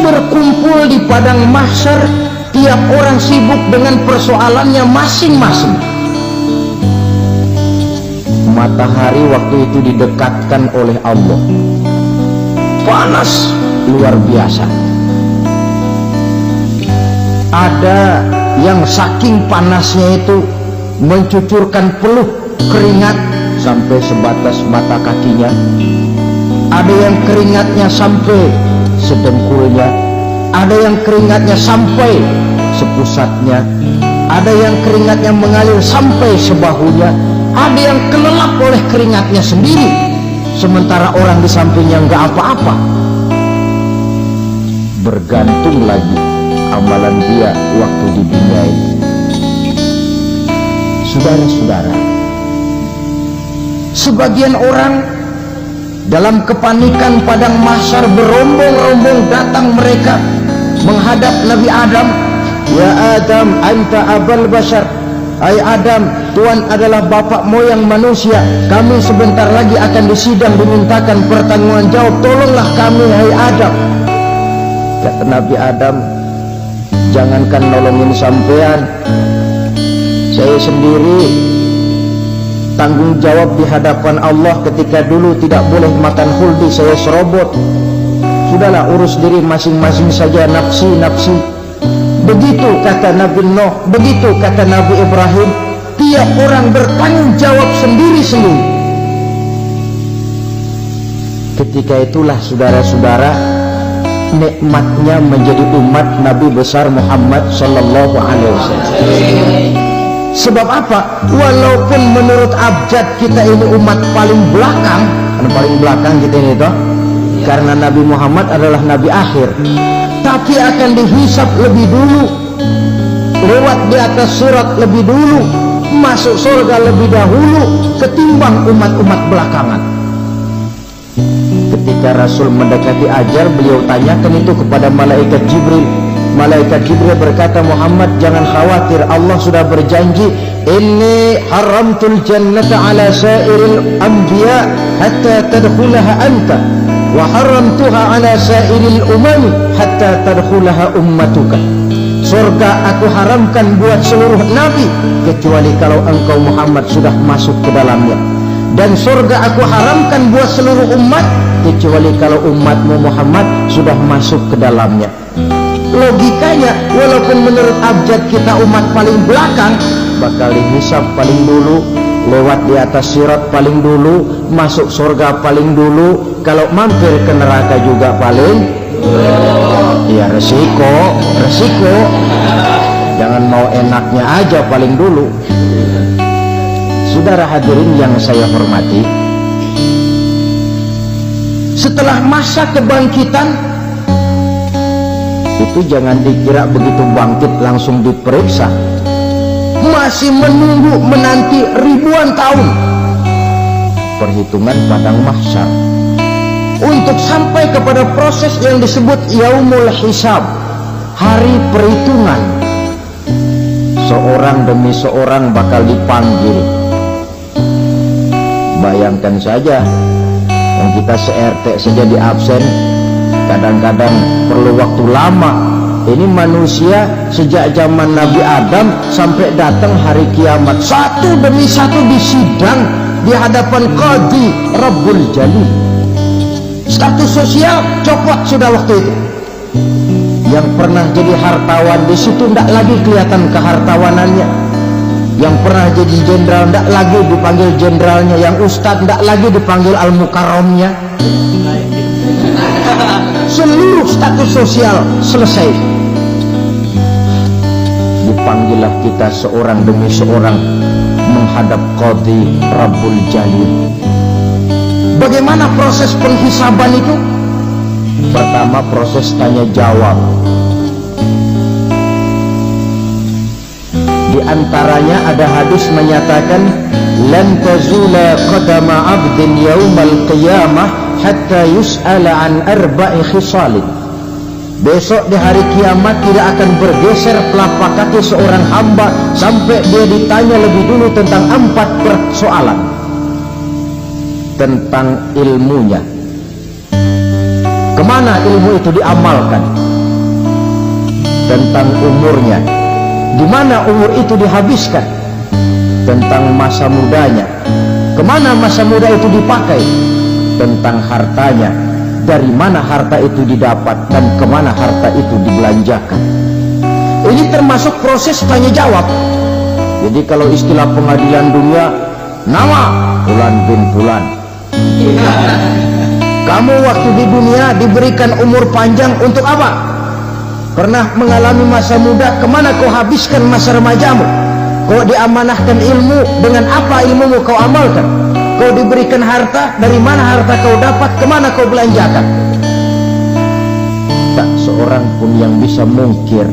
berkumpul di padang mahsyar, tiap orang sibuk dengan persoalannya masing-masing. Matahari waktu itu didekatkan oleh Allah, panas luar biasa. Ada yang saking panasnya itu mencucurkan peluh keringat sampai sebatas mata kakinya. Ada yang keringatnya sampai sedengkulnya, ada yang keringatnya sampai sepusatnya, ada yang keringatnya mengalir sampai sebahunya, ada yang kelelap oleh keringatnya sendiri, sementara orang di sampingnya nggak apa-apa. Bergantung lagi amalan dia waktu di dunia ini. Saudara-saudara, sebagian orang dalam kepanikan padang mahsyar berombong-rombong datang mereka menghadap Nabi Adam. Ya Adam, anta abal bashar. Hai Adam, Tuhan adalah bapak moyang manusia. Kami sebentar lagi akan disidang, dimintakan pertanggungan jawab. Tolonglah kami, hai Adam. Kata Nabi Adam, jangankan nolongin sampean, saya sendiri tanggung jawab di hadapan Allah ketika dulu tidak boleh makan huldi, saya serobot. Sudahlah, urus diri masing-masing saja, nafsi-nafsi. Begitu kata Nabi Nuh, begitu kata Nabi Ibrahim. Tiap orang bertanggung jawab sendiri-sendiri. Ketika itulah saudara-saudara, nikmatnya menjadi umat Nabi besar Muhammad sallallahu alaihi wasallam. Sebab apa? Walaupun menurut abjad kita ini umat paling belakang, paling belakang kita ini toh, karena Nabi Muhammad adalah Nabi akhir, tapi akan dihisap lebih dulu, lewat di atas sirat lebih dulu, masuk surga lebih dahulu ketimbang umat-umat belakangan. Ketika Rasul mendekati ajar, beliau tanyakan itu kepada malaikat Jibril. Malaikat Jibril berkata, Muhammad jangan khawatir, Allah sudah berjanji, inni haramtul jannata ala sairil anbiya hatta tadkhulaha anta wa haramtuha ala sairil umami hatta tadkhulaha ummatuka. Surga aku haramkan buat seluruh nabi kecuali kalau engkau Muhammad sudah masuk ke dalamnya, dan surga aku haramkan buat seluruh umat kecuali kalau umatmu Muhammad sudah masuk ke dalamnya. Logikanya, walaupun menurut abjad kita umat paling belakang, bakal dihisab paling dulu, lewat di atas sirat paling dulu, masuk surga paling dulu, kalau mampir ke neraka juga paling ya resiko. Jangan mau enaknya aja paling dulu. Saudara hadirin yang saya hormati, setelah masa kebangkitan itu jangan dikira begitu bangkit langsung diperiksa, masih menunggu menanti ribuan tahun perhitungan padang mahsyar untuk sampai kepada proses yang disebut yaumul hisab, hari perhitungan. Seorang demi seorang bakal dipanggil. Bayangkan saja, yang kita se-RT saja di absen, kadang-kadang perlu waktu lama. Ini manusia sejak zaman Nabi Adam sampai datang hari kiamat, satu demi satu disidang di hadapan Qadhi Rabbul Jalil. Status sosial copot sudah waktu itu. Yang pernah jadi hartawan di situ tidak lagi kelihatan kehartawanannya. Yang pernah jadi jenderal tidak lagi dipanggil jenderalnya. Yang ustadz tidak lagi dipanggil al-mukarramnya. Seluruh status sosial selesai. Dipanggillah kita seorang demi seorang menghadap Qadhi Rabbul Jalil. Bagaimana proses penghisaban itu? Pertama, proses tanya jawab. Di antaranya ada hadis menyatakan, lan tazula qadama 'abdin yaumal qiyamah hatta yus'ala an arba'i khisalin. Besok di hari kiamat tidak akan bergeser telapak kaki seorang hamba sampai dia ditanya lebih dulu tentang 4 persoalan. Tentang ilmunya, kemana ilmu itu diamalkan, tentang umurnya, di mana umur itu dihabiskan, tentang masa mudanya, kemana masa muda itu dipakai, tentang hartanya, dari mana harta itu didapat dan kemana harta itu dibelanjakan. Ini termasuk proses tanya jawab. Jadi kalau istilah pengadilan dunia, nama Fulan bin Fulan. Kamu waktu di dunia diberikan umur panjang untuk apa? Pernah mengalami masa muda, kemana kau habiskan masa remajamu? Kau diamanahkan ilmu, dengan apa ilmumu kau amalkan? Kau diberikan harta, dari mana harta kau dapat, kemana kau belanjakan? Tak seorang pun yang bisa mungkir.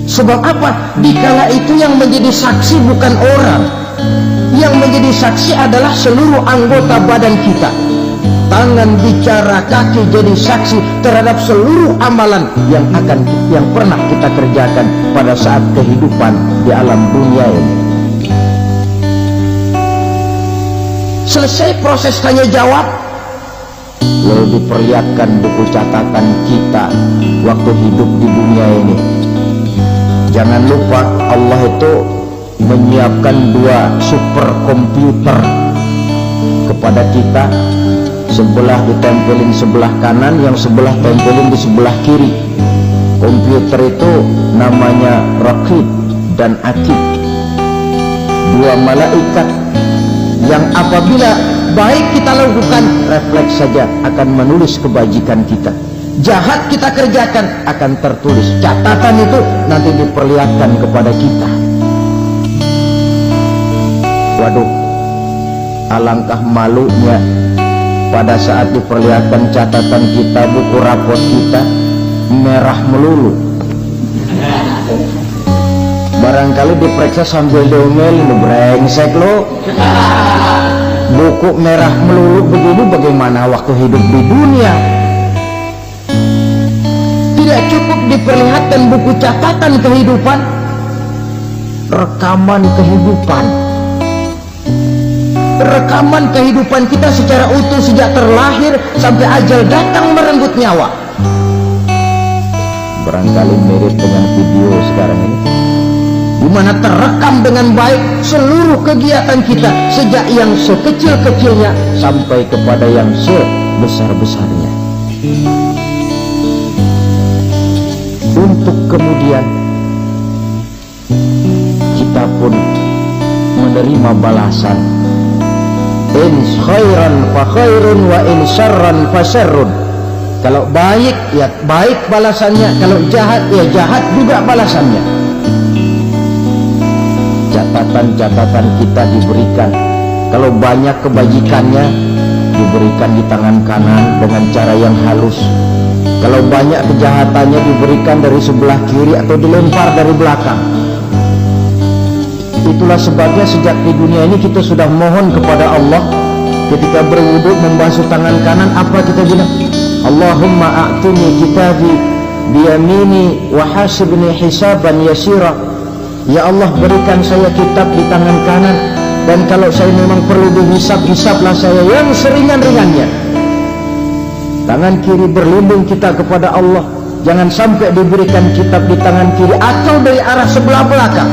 Sebab apa? Dikala itu yang menjadi saksi bukan orang. Yang menjadi saksi adalah seluruh anggota badan kita. Tangan bicara, kaki jadi saksi terhadap seluruh amalan yang pernah kita kerjakan pada saat kehidupan di alam dunia ini. Selesai proses tanya jawab, lalu diperlihatkan buku catatan kita waktu hidup di dunia ini. Jangan lupa Allah itu menyiapkan 2 superkomputer kepada kita. Sebelah ditempelin sebelah kanan, yang sebelah tempelin di sebelah kiri. Komputer itu namanya Raqib dan Atid, 2 malaikat yang apabila baik kita lakukan, refleks saja akan menulis kebajikan kita. Jahat kita kerjakan akan tertulis. Catatan itu nanti diperlihatkan kepada kita. Waduh, alangkah malunya pada saat diperlihatkan catatan kita, buku rapor kita merah melulu. Barangkali diperiksa sambil diomelin, brengsek lo. Buku merah melulu begini bagaimana waktu hidup di dunia? Tidak cukup diperlihatkan buku catatan kehidupan, rekaman kehidupan. Rekaman kehidupan kita secara utuh sejak terlahir sampai ajal datang merenggut nyawa. Barangkali mirip dengan video sekarang ini, di mana terekam dengan baik seluruh kegiatan kita sejak yang sekecil-kecilnya sampai kepada yang sebesar-besarnya. Untuk kemudian kita pun menerima balasan. In khairan fa khairun wa in syarran fa syarrun. Kalau baik ya baik balasannya, kalau jahat ya jahat juga balasannya. Catatan-catatan kita diberikan. Kalau banyak kebajikannya diberikan di tangan kanan dengan cara yang halus. Kalau banyak kejahatannya diberikan dari sebelah kiri atau dilempar dari belakang. Itulah sebabnya sejak di dunia ini kita sudah mohon kepada Allah. Ketika berwudu membasuh tangan kanan, apa kita bilang? Allahumma a'tini kitabi biyamini wa hasibni hisaban yasira. Ya Allah, berikan saya kitab di tangan kanan, dan kalau saya memang perlu dihisab, hisablah saya yang seringan-ringannya. Tangan kiri berlindung kita kepada Allah, jangan sampai diberikan kitab di tangan kiri atau dari arah sebelah belakang.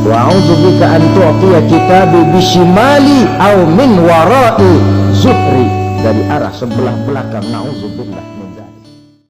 Wa a'udzubika an tu'tiya kitabi bishimali aw min wara'i zuhri, dari arah sebelah belakang. Na'udzubillah.